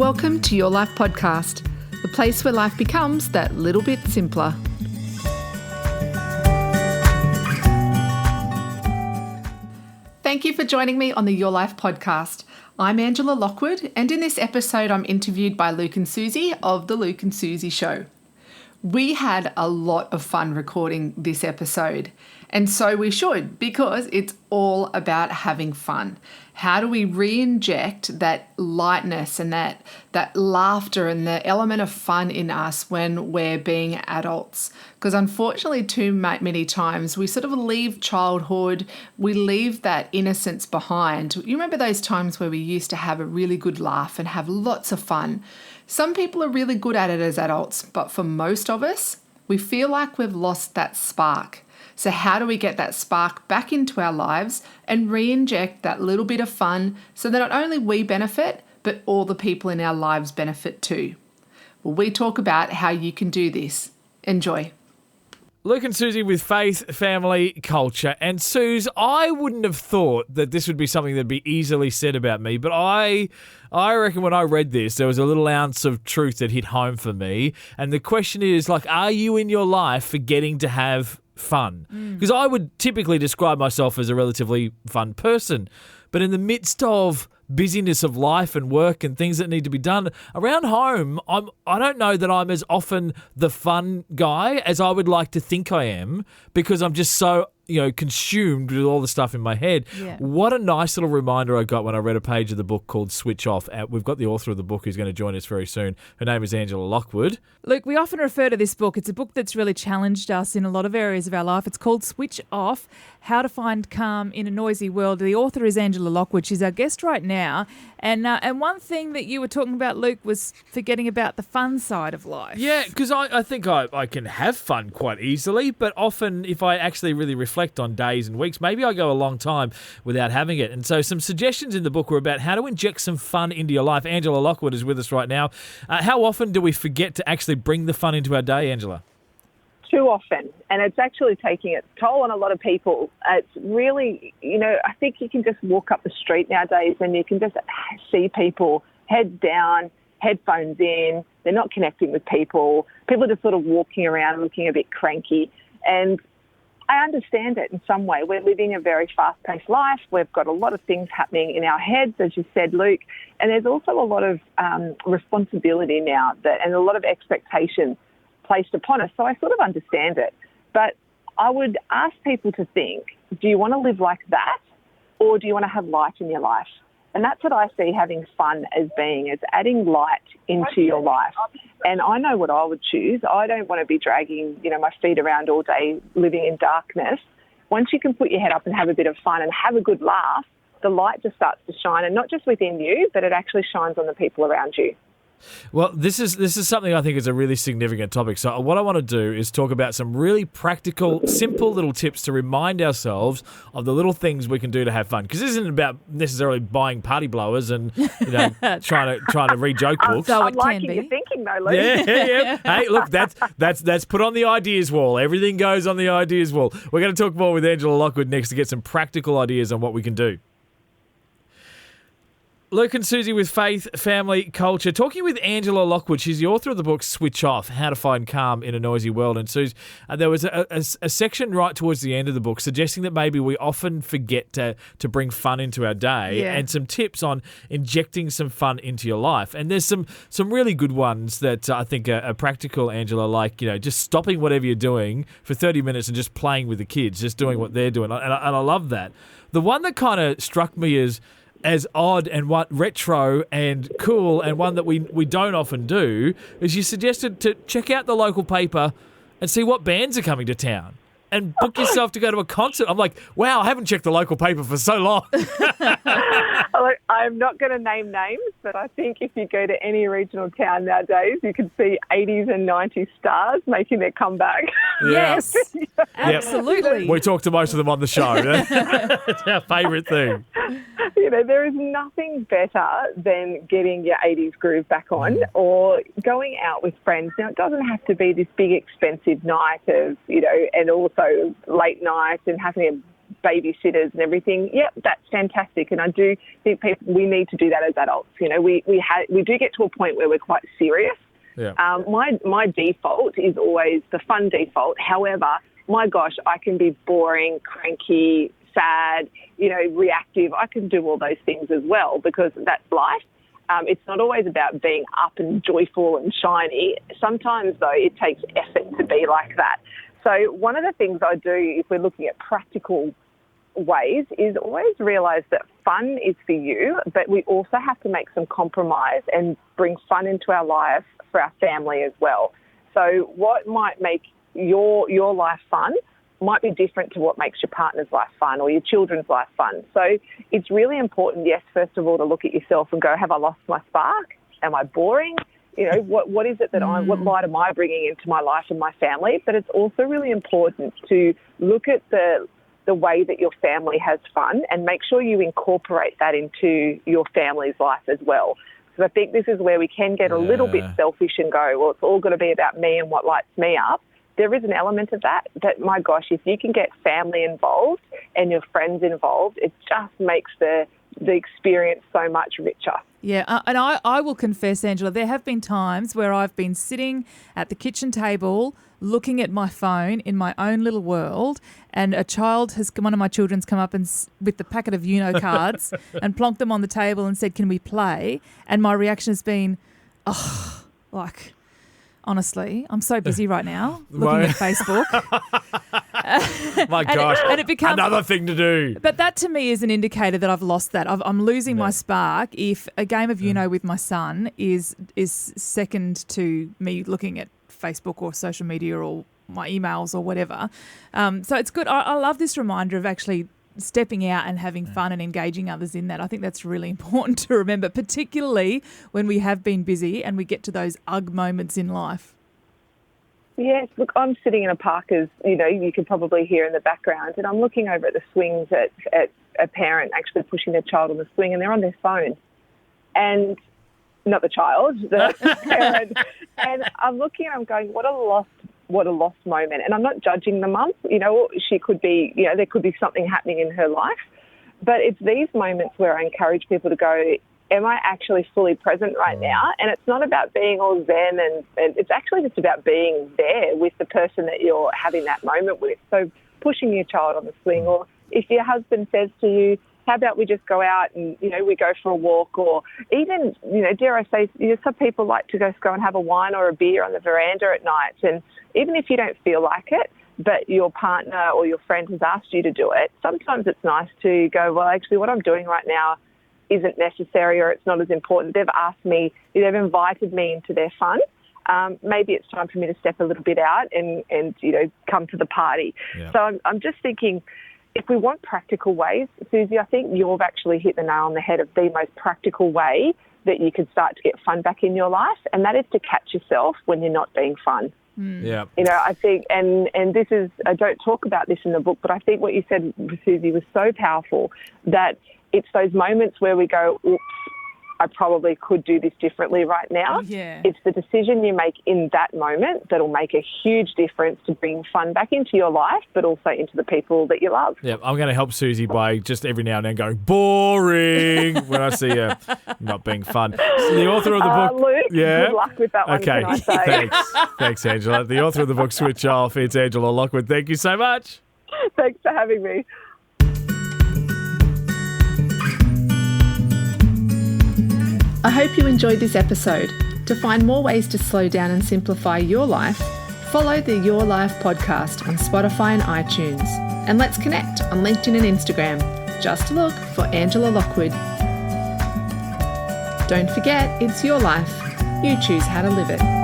Welcome to Your Life Podcast, the place where life becomes that little bit simpler. Thank you for joining me on the Your Life Podcast. I'm Angela Lockwood, and in this episode I'm interviewed by Luke and Susie of The Luke and Susie Show. We had a lot of fun recording this episode, and so we should, because it's all about having fun. How do we re-inject that lightness and that laughter and the element of fun in us when we're being adults? Because unfortunately, too many times we sort of leave childhood, we leave that innocence behind. You remember those times where we used to have a really good laugh and have lots of fun? Some people are really good at it as adults, but for most of us, we feel like we've lost that spark. So how do we get that spark back into our lives and re-inject that little bit of fun so that not only we benefit, but all the people in our lives benefit too? Well, we talk about how you can do this. Enjoy. Luke and Susie with faith, family, culture. And Suze, I wouldn't have thought that this would be something that'd be easily said about me, but I reckon when I read this, there was a little ounce of truth that hit home for me. And the question is, are you in your life forgetting to have fun? Because I would typically describe myself as a relatively fun person, but in the midst of busyness of life and work and things that need to be done around home, I don't know that I'm as often the fun guy as I would like to think I am, because I'm just so consumed with all the stuff in my head. Yeah. What a nice little reminder I got when I read a page of the book called Switch Off. We've got the author of the book who's going to join us very soon. Her name is Angela Lockwood. Luke, we often refer to this book. It's a book that's really challenged us in a lot of areas of our life. It's called Switch Off, How to Find Calm in a Noisy World. The author is Angela Lockwood. She's our guest right now. And one thing that you were talking about, Luke, was forgetting about the fun side of life. Yeah, because I think I can have fun quite easily, but often if I actually really reflect on days and weeks, maybe I go a long time without having it. And so some suggestions in the book were about how to inject some fun into your life. Angela Lockwood is with us right now. How often do we forget to actually bring the fun into our day, Angela? Too often, and it's actually taking its toll on a lot of people. It's really, I think you can just walk up the street nowadays and you can just see people head down, headphones in, they're not connecting with people. People are just sort of walking around looking a bit cranky. And I understand it in some way. We're living a very fast-paced life. We've got a lot of things happening in our heads, as you said, Luke, and there's also a lot of responsibility now and a lot of expectation placed upon us. So I sort of understand it. But I would ask people to think, do you want to live like that, or do you want to have light in your life? And that's what I see having fun as being, is adding light into your life. And I know what I would choose. I don't want to be dragging, my feet around all day living in darkness. Once you can put your head up and have a bit of fun and have a good laugh, the light just starts to shine, and not just within you, but it actually shines on the people around you. Well, this is something I think is a really significant topic. So what I want to do is talk about some really practical, simple little tips to remind ourselves of the little things we can do to have fun. Because this isn't about necessarily buying party blowers and trying to read joke books. So I'm liking your thinking, though, Luke. Yeah. Hey, look, that's put on the ideas wall. Everything goes on the ideas wall. We're going to talk more with Angela Lockwood next to get some practical ideas on what we can do. Luke and Susie with faith, family, culture. Talking with Angela Lockwood. She's the author of the book Switch Off, How to Find Calm in a Noisy World. And Suze, there was a section right towards the end of the book suggesting that maybe we often forget to bring fun into our day, and some tips on injecting some fun into your life. And there's some really good ones that I think are practical, Angela, like, just stopping whatever you're doing for 30 minutes and just playing with the kids, just doing what they're doing. And I love that. The one that kind of struck me as odd and what retro and cool, and one that we don't often do, is you suggested to check out the local paper and see what bands are coming to town and book yourself to go to a concert. I'm like, wow, I haven't checked the local paper for so long. I'm not going to name names, but I think if you go to any regional town nowadays, you can see 80s and 90s stars making their comeback. Yeah. Yes, absolutely. We talk to most of them on the show. It's our favourite thing. There is nothing better than getting your 80s groove back on, or going out with friends. Now, it doesn't have to be this big expensive night of, and also late night and having a babysitters and everything. Yep, that's fantastic. And I do think we need to do that as adults. You know, we do get to a point where we're quite serious. Yeah. My default is always the fun default. However, my gosh, I can be boring, cranky, sad, you know, reactive. I can do all those things as well because that's life. It's not always about being up and joyful and shiny. Sometimes, though, it takes effort to be like that. So one of the things I do, if we're looking at practical ways, is always realise that fun is for you, but we also have to make some compromise and bring fun into our life for our family as well. So what might make your life fun might be different to what makes your partner's life fun or your children's life fun. So it's really important, yes, first of all, to look at yourself and go, have I lost my spark? Am I boring? You know, what is it that what light am I bringing into my life and my family? But it's also really important to look at the way that your family has fun and make sure you incorporate that into your family's life as well. Because I think this is where we can get a little bit selfish and go, well, it's all got to be about me and what lights me up. There is an element of that, my gosh, if you can get family involved and your friends involved, it just makes the experience so much richer. Yeah, and I will confess, Angela, there have been times where I've been sitting at the kitchen table looking at my phone in my own little world, and one of my children's come up and with the packet of Uno cards and plonked them on the table and said, "Can we play?" And my reaction has been, honestly, I'm so busy right now looking at Facebook. My gosh, and it becomes another thing to do. But that to me is an indicator that I've lost that. I'm losing my spark if a game of Uno with my son is second to me looking at Facebook or social media or my emails or whatever. So it's good. I love this reminder of actually stepping out and having fun and engaging others in that. I think that's really important to remember, particularly when we have been busy and we get to those ugh moments in life. Yes, look, I'm sitting in a park, as you know, you can probably hear in the background, and I'm looking over at the swings at a parent actually pushing their child on the swing, and they're on their phone. And not the child, the parent. And I'm looking and I'm going, what a lost moment. And I'm not judging the mum. You know, she could be, you know, there could be something happening in her life. But it's these moments where I encourage people to go, am I actually fully present right now? And it's not about being all zen, and it's actually just about being there with the person that you're having that moment with. So pushing your child on the swing, or if your husband says to you, how about we just go out and, you know, we go for a walk, or even, you know, dare I say, you know, some people like to go and have a wine or a beer on the veranda at night. And even if you don't feel like it, but your partner or your friend has asked you to do it, sometimes it's nice to go, well, actually what I'm doing right now isn't necessary, or it's not as important. They've asked me, they've invited me into their fun. Maybe it's time for me to step a little bit out and you know, come to the party. Yeah. So I'm just thinking, if we want practical ways, Susie, I think you've actually hit the nail on the head of the most practical way that you can start to get fun back in your life, and that is to catch yourself when you're not being fun. Yeah. You know, I think, and this is, I don't talk about this in the book, but I think what you said, Susie, was so powerful, that it's those moments where we go, oops, I probably could do this differently right now. Yeah. It's the decision you make in that moment that'll make a huge difference to bring fun back into your life, but also into the people that you love. Yeah, I'm going to help Susie by just every now and then going, boring, when I see her not being fun. So the author of the book... Luke, yeah? Good luck with that one, okay. can I say. Thanks. Thanks, Angela. The author of the book, Switch Off, it's Angela Lockwood. Thank you so much. Thanks for having me. I hope you enjoyed this episode. To find more ways to slow down and simplify your life, follow the Your Life podcast on Spotify and iTunes. And let's connect on LinkedIn and Instagram. Just look for Angela Lockwood. Don't forget, it's your life. You choose how to live it.